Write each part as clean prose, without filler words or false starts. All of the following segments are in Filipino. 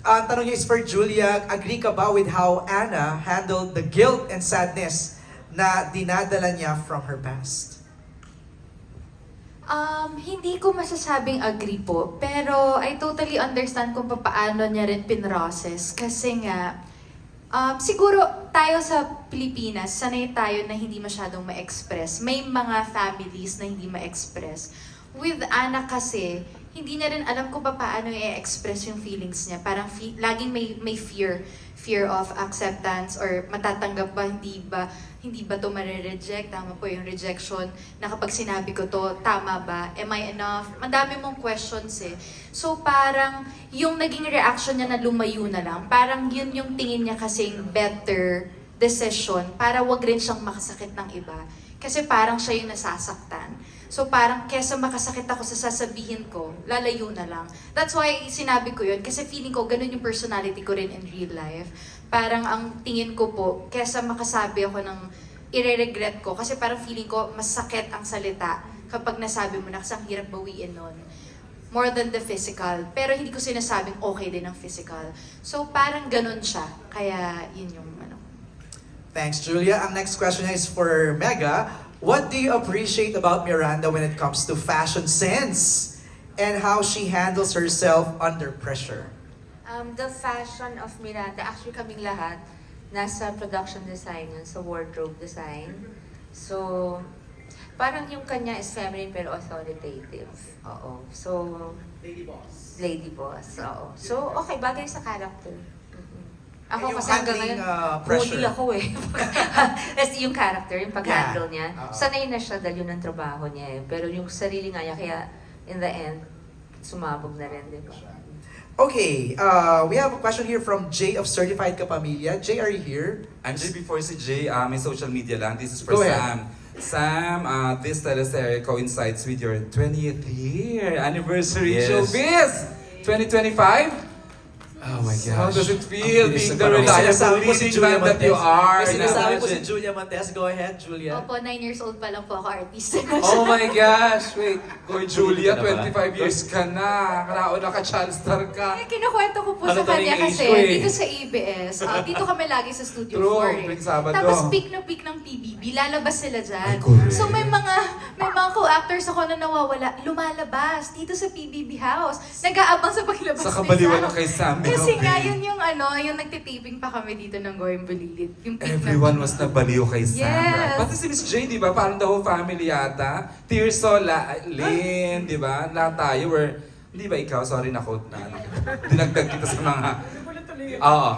Ang tanong niya is for Julia. Agree ka ba with how Anna handled the guilt and sadness na dinadala niya from her past? Hindi ko masasabing agree po, pero I totally understand kung paano niya rin pinrocess. Kasi nga, siguro tayo sa Pilipinas, sanay tayo na hindi masyadong ma-express. May mga families na hindi ma-express. With Anna kasi, hindi niya rin alam kung paano i-express yung feelings niya. Parang laging may fear of acceptance or matatanggap ba, hindi ba to mare-reject? Tama po yung rejection na kapag sinabi ko to, tama ba? Am I enough? Madami mong questions eh. So parang yung naging reaction niya na lumayo na lang, parang yun yung tingin niya kasing better decision para wag rin siyang makasakit ng iba. Kasi parang siya yung nasasaktan. So parang kesa makasakit ako sa sasabihin ko, lalayo na lang. That's why sinabi ko yun, kasi feeling ko ganun yung personality ko rin in real life. Parang ang tingin ko po, kesa makasabi ako ng ire-regret ko, kasi parang feeling ko mas sakit ang salita kapag nasabi mo na kasi ang hirap bawiin nun. More than the physical. Pero hindi ko sinasabing okay din ang physical. So parang ganun siya. Kaya yun yung ano. Thanks, Julia. Ang next question is for Mega. What do you appreciate about Miranda when it comes to fashion sense and how she handles herself under pressure? The fashion of Miranda, actually kaming lahat, nasa production design yun, sa wardrobe design. So, parang yung kanya is feminine pero authoritative. Oo. So, Lady Boss. lady boss. Oo. So, okay, bagay sa character. Ako Yung kasi hanggang handling, ngayon, pressure. moody ako eh. Kasi yung character, yung pag-handle niya, Oo. sanay na siya dahil yun ang trabaho niya eh. Pero yung sarili nga niya, kaya in the end, sumabog na rin, di ba? Okay, we have a question here from Jay of Certified Kapamilya. Jay, are you here? I'm Jay before si Jay, may social media lang. This is for Go ahead. Sam. Sam, this teleserye coincides with your 20th year anniversary Yes. showbiz! 2025? Oh my gosh. How does it feel Ang bilis being ng the panahon. reliable May sinasabi po si leading Julia man that you Montes. are? May sinasabi po si Imagine. Julia Montes. Go ahead, Julia. Opo, 9 years old pa lang po ako artist. Oh my gosh! Wait, Koy Julia, Ka na ba? 25 years ka na. Karaon naka-child star ka. Kinukwento ko po Ano sa kanya talaga yung kasi age ko eh. dito sa ABS, dito kami lagi sa Studio True, 4 eh. tuwing Sabado. Tapos peak na peak ng PBB, lalabas sila dyan. Ay, correct. So may mga co-actors ako na nawawala, lumalabas dito sa PBB house. Nag-aabang sa paglabas Sa ni kabaliwan Sam. ng kay Sam. Kasi okay. nga yun yung yung nagtitaping pa kami dito ng Goyang Bulilit. Yung peak Everyone na was nabaliw kay Sam, Yes. right? Pati si Miss Jane, di ba? Parang the whole family yata. Tirso, Lynn, di ba? Lahat tayo were... Hindi ba ikaw? Sorry na quote na. Dinagdag kita sa mga... Oo.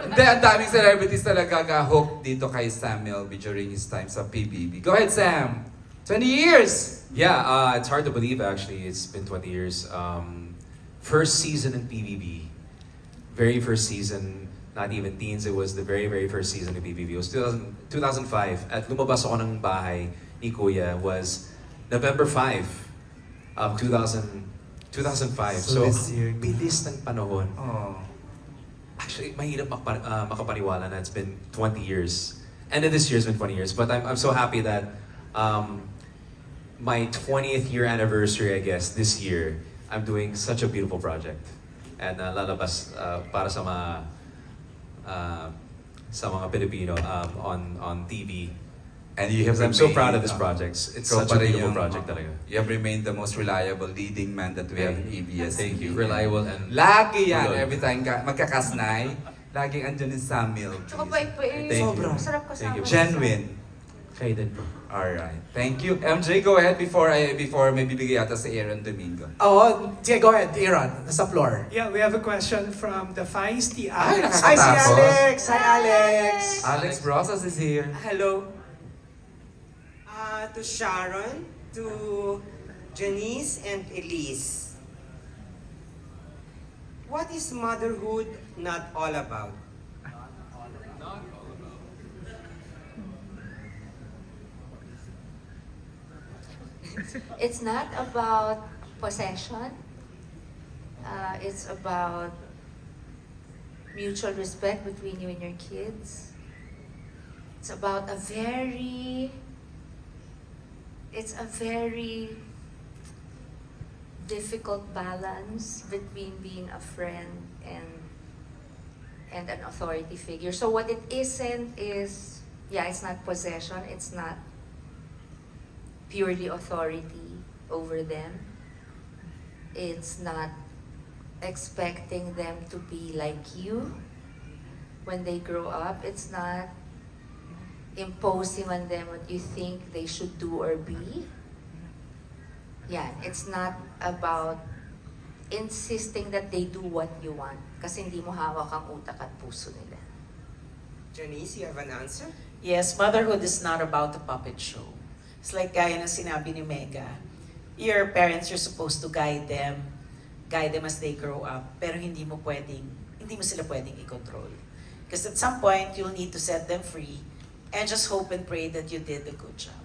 Hindi, ang daming celebrities talaga ga-hook dito kay Sam Melby during his time sa PBB. Go ahead, Sam! 20 years! Yeah, it's hard to believe actually. It's been 20 years. First season in PBB. Very first season, not even teens, it was the very, very first season of PBB. It was 2005. At lumabas ako ng bahay ni Kuya was November 5 of 2005. So this year. bilis ng panahon. Oh. Actually, mahirap makapaniwala na it's been 20 years. And then this year's been 20 years. But I'm so happy that my 20th year anniversary, I guess, this year, I'm doing such a beautiful project. And lalabas para sa mga Pilipino on TV. And you have Because I'm so remained, proud of this project. It's ikaw such pa a rin beautiful yung- project talaga. You have remained the most reliable leading man that we have in ABS. Thank you. Reliable and Lagi yan. Good. Every time magkakasnay, laging andyan yung Samuel. Tsaka bait-bait. Thank you. Masarap Thank kasama. you. Genuine. kayo din po. Alright. Thank you. MJ, go ahead before may bibigay yata si Aaron Domingo. Oh, sige, go ahead, Aaron. Nasa floor. Yeah, we have a question from the feisty Ay, Alex. Hi, si Tapos? Alex! Hi, Alex! Alex Brosas is here. Hello. To Sharon, to Janice and Elise. What is motherhood not all about? It's not about possession. It's about mutual respect between you and your kids. It's about it's a very difficult balance between being a friend and and an authority figure. So what it isn't is, yeah, it's not possession, it's not purely authority over them. It's not expecting them to be like you when they grow up. It's not imposing on them what you think they should do or be. Yeah, it's not about insisting that they do what you want kasi hindi mo hawak ang utak at puso nila. Janice, you have an answer? Yes, motherhood is not about a puppet show. It's like gaya ng sinabi ni Mega. Your parents, you're supposed to guide them as they grow up, pero hindi mo sila pwedeng i-control. Because at some point, you'll need to set them free and just hope and pray that you did a good job.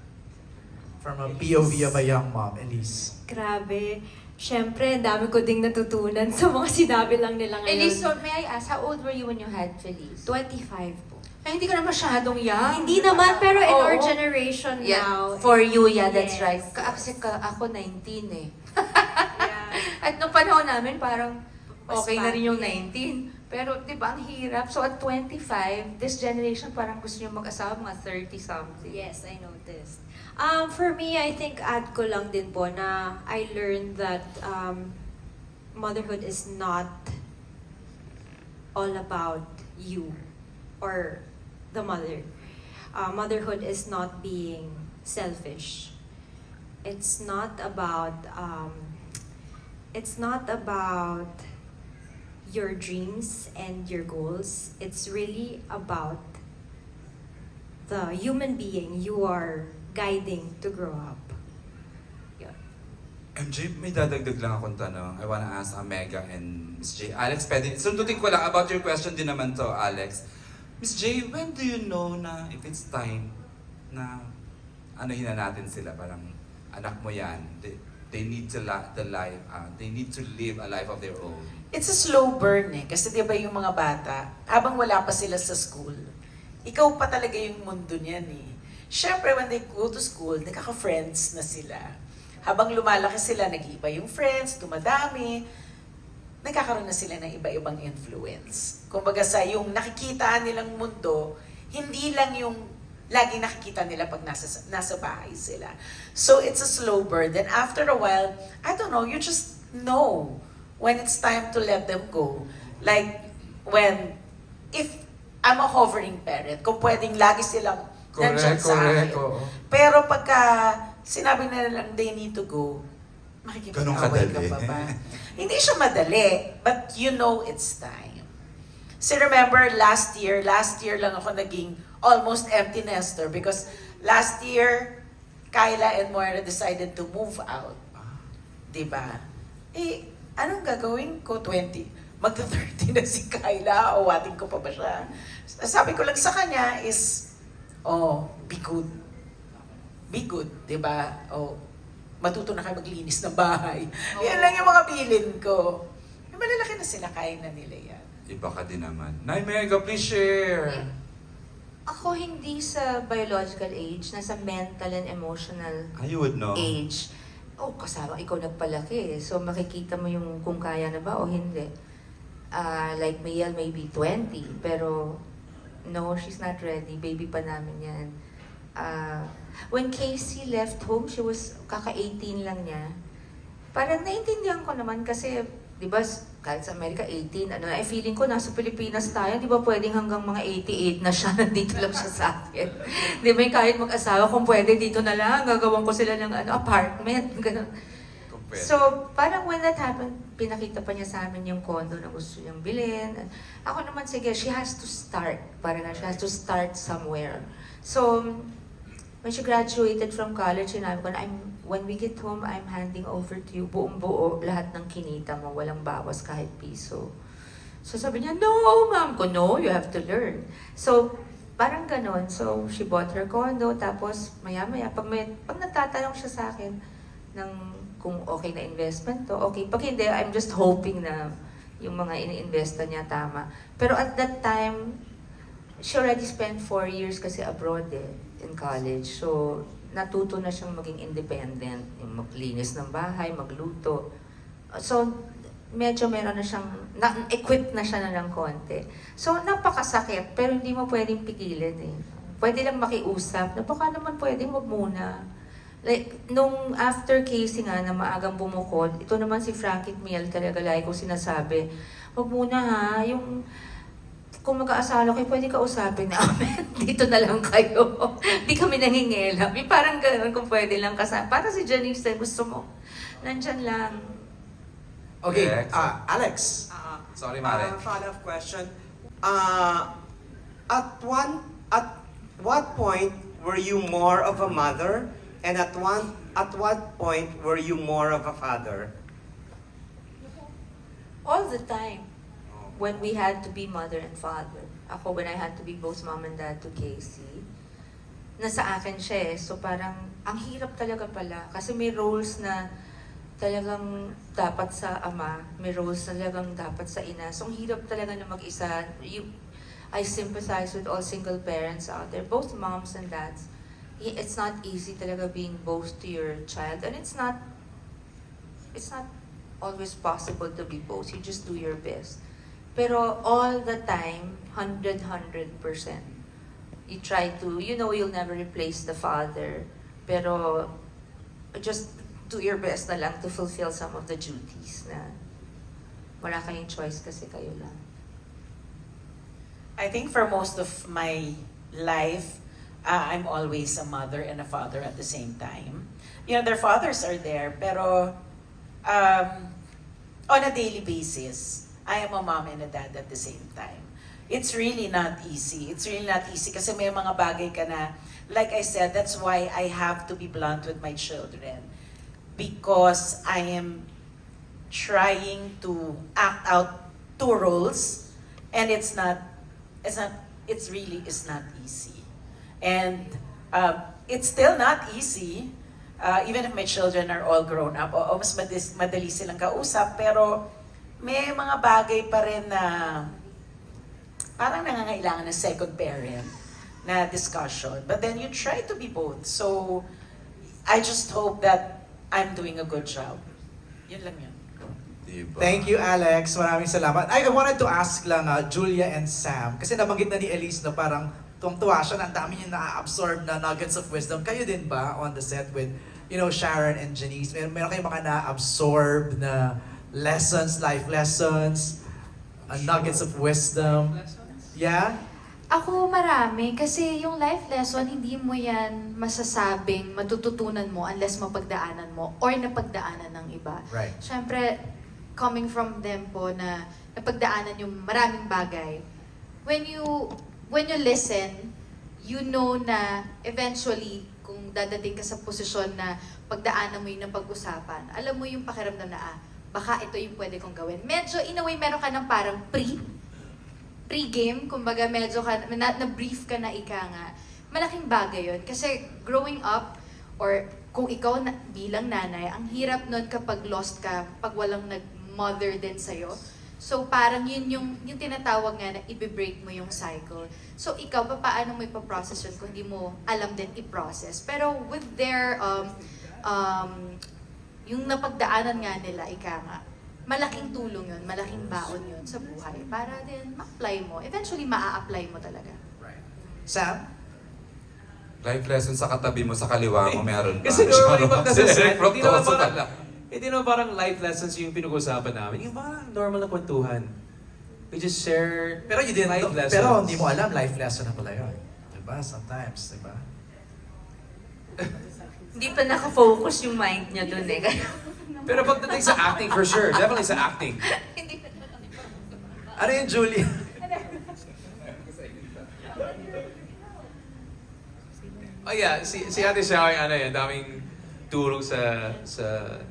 From a POV of a young mom, Elise. Grabe. Siyempre, ang dami ko ding natutunan sa mga sinabi lang nila ngayon. Elise, so may I ask, how old were you when you had Feliz? 25 po. Ay, hindi ka na masyadong young. Hindi naman, pero in Oo. our generation Yeah, now. for you, yeah, that's Yes. right. Kasi ako 19 eh. Yeah. At nung panahon namin, parang Mas okay na rin yung baggy. 19. Pero di ba, ang hirap. So at 25, this generation parang gusto nyo mag-asawa mga 30-something. Yes, I noticed. For me, I think add ko lang din po na I learned that motherhood is not all about you or the mother. Motherhood is not being selfish. It's not about your dreams and your goals. It's really about the human being you are guiding to grow up. Yun. MJ, may dadagdag lang akong tanong. I wanna ask Mega and Miss J. Alex, pwede, sundutin ko lang about your question din naman to, Alex. Miss J, when do you know na if it's time na anuhin na natin sila, parang anak mo yan, they need to they need to live a life of their own. It's a slow burn eh. Kasi di ba yung mga bata, habang wala pa sila sa school, ikaw pa talaga yung mundo niyan eh. Siyempre, when they go to school, nakaka-friends na sila. Habang lumalaki sila, nag-iiba yung friends, dumadami, nagkakaroon na sila ng iba-ibang influence. Kumbaga sa yung nakikita nilang mundo, hindi lang yung laging nakikita nila pag nasa bahay sila. So it's a slow burn. Then after a while, I don't know, you just know when it's time to let them go. Like, if I'm a hovering parent, kung pwedeng lagi silang nandyan sa akin. oo. Pero pagka sinabi na lang they need to go, Ganun makikipag-away ka kadali. pa ba? Hindi siya madali, but you know it's time. So remember, last year lang ako naging almost empty nester because last year, Kyla and Moira decided to move out. Diba? Eh, anong gagawin ko? 20. Magta-30 na si Kyla, o wating ko pa ba siya? Sabi ko lang sa kanya is, be good. Be good, di ba? Matuto na kayo maglinis ng bahay. Yan lang yung mga bilin ko. Malalaki na sila, kaya na nila yan. Iba ka din naman. Nay Mega, please share. Ako hindi sa biological age, nasa mental and emotional You would know. age. Kasama ikaw nagpalaki. So makikita mo yung kung kaya na ba o hindi. Like Miel, maybe 20. Pero no, she's not ready. Baby pa namin yan. When Casey left home, she was kaka-18 lang niya. Parang naiintindihan ko naman kasi, di ba, kahit sa Amerika, 18, feeling ko nasa Pilipinas tayo, di ba pwedeng hanggang mga 88 na siya, nandito lang siya sa akin. Di ba, kahit mag-asawa, kung pwede dito na lang, gagawan ko sila ng apartment, gano'n. So, parang when that happened, pinakita pa niya sa amin yung condo na gusto niyang bilhin. Ako naman, sige, she has to start. Parang she has to start somewhere. So, when she graduated from college, sinabi ko na, when we get home, I'm handing over to you buong-buo lahat ng kinita mo, walang bawas kahit piso. So sabi niya, no, ma'am ko, no, you have to learn. So, parang ganon. So, she bought her condo, tapos maya-maya, pag nagtatanong siya sa akin ng kung okay na investment to, okay. Pag hindi, I'm just hoping na yung mga ini-investa niya tama. Pero at that time, she already spent 4 years kasi abroad in college. So, natuto na siyang maging independent, yung maglinis ng bahay, magluto. So, medyo meron na siyang, equipped na siya na ng konti. So, napakasakit, pero hindi mo pwedeng pigilan eh. Pwede lang makiusap, na baka naman pwedeng wag muna. Like, nung after Casey nga na maagang bumukod, ito naman si Frankie at Miel talaga lagi ko sinasabi, wag muna ha, yung kung mag-aasawa kayo, pwede ka usapin namin. Dito na lang kayo. Di kami nangingialam. Yung parang gano'n kung pwede lang kasama. Para si Janice, gusto mo, nandyan lang. Okay, Next. Alex. Sorry, Mare. Follow-up question. At what point were you more of a mother, and at what point were you more of a father? All the time. When we had to be mother and father. Ako, when I had to be both mom and dad to Casey, nasa akin siya eh. So parang, ang hirap talaga pala. Kasi may roles na talagang dapat sa ama, may roles na talagang dapat sa ina. So ang hirap talaga na mag-isa. I sympathize with all single parents out there, both moms and dads. It's not easy talaga being both to your child. And it's not always possible to be both. You just do your best. Pero all the time, 100%. You try to, you know you'll never replace the father. Pero just do your best na lang to fulfill some of the duties na wala kayong choice kasi kayo lang. I think for most of my life, I'm always a mother and a father at the same time. You know, their fathers are there, pero on a daily basis, I am a mom and a dad at the same time. It's really not easy. It's really not easy kasi may mga bagay ka na, like I said, that's why I have to be blunt with my children. Because I am trying to act out two roles, and it's really not easy. And it's still not easy, even if my children are all grown up. O mas madali silang kausap, pero may mga bagay pa rin na parang nangangailangan ng second parent na discussion. But then you try to be both. So, I just hope that I'm doing a good job. Yun lang yun. Diba? Thank you, Alex. Maraming salamat. I wanted to ask lang, Julia and Sam, kasi nabanggit na ni Elise na parang tuwang-tuwa siya na ang dami niya na-absorb na nuggets of wisdom. Kayo din ba on the set with, Sharon and Janice? Meron kayong mga na-absorb na lessons, life lessons, nuggets of wisdom? Yeah? Ako marami kasi yung life lesson hindi mo yan masasabing matututunan mo unless mapagdaanan mo or napagdaanan ng iba. Right. Siyempre, coming from them po na napagdaanan yung maraming bagay. When you listen, you know na eventually kung dadating ka sa posisyon na pagdaanan mo yung napag-usapan, alam mo yung pakiramdam na baka ito yung pwede kong gawin. Medyo, in a way, meron ka ng parang pre-game, kumbaga medyo na-brief ka na ika nga. Malaking bagay yun. Kasi growing up, or kung ikaw bilang nanay, ang hirap nun kapag lost ka, pag walang nag-mother din sa'yo. So parang yun yung tinatawag nga na i-break mo yung cycle. So ikaw, paano mo ipaprocess yun kung hindi mo alam din i-process? Pero with their yung napagdaanan nga nila, ika nga, malaking tulong yun, malaking baon yun sa buhay para din ma-apply mo. Eventually, maa-apply mo talaga. Right. Sam? Life lesson sa katabi mo, sa kaliwa mo, meron ba? Kasi normally pag nasa set, Eric Proctoso hindi naman parang life lessons yung pinag-usapan namin. Yung parang normal na kwentuhan. We just share Pero you didn't life lessons. pero hindi mo alam, life lesson na pala yun. Diba? Sometimes, diba? Hindi pa nakafocus yung mind niya dun eh. Pero pagdating sa acting, for sure. Definitely sa acting. Ano yung Julia? Oh yeah, si Ate Xiao, daming tulong sa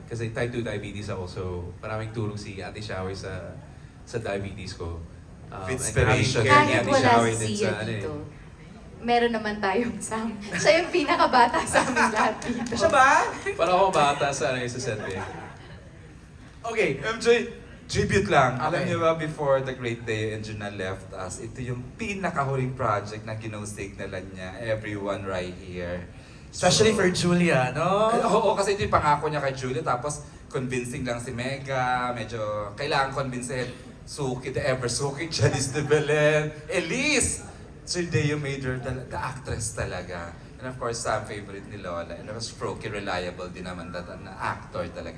kasi type 2 diabetes ako. So, maraming tulong si Ate Xiao sa diabetes ko. Inspiration. And Kahit Ate wala Xiao si din Sia sa dito, meron naman tayong Sam. Siya yung pinakabata sa amin lahat dito. Siya ba? Para ako bata sa sa set eh. Okay. MJ, tribute lang. Alam Okay. niyo ba, before the great day and Juna left us, ito yung pinakahuling project na ginostignalan niya. Everyone right here. Especially So, for Julia, no? Oo, kasi ito yung pangako niya kay Julia. Tapos, convincing lang si Mega, medyo kailangan convincehin. Suki, the ever Suki, Janice de Belen, Elise! Deo Major, the actress talaga. And of course, Sam, favorite ni Lola. And of course, Froky, reliable din naman na actor talaga.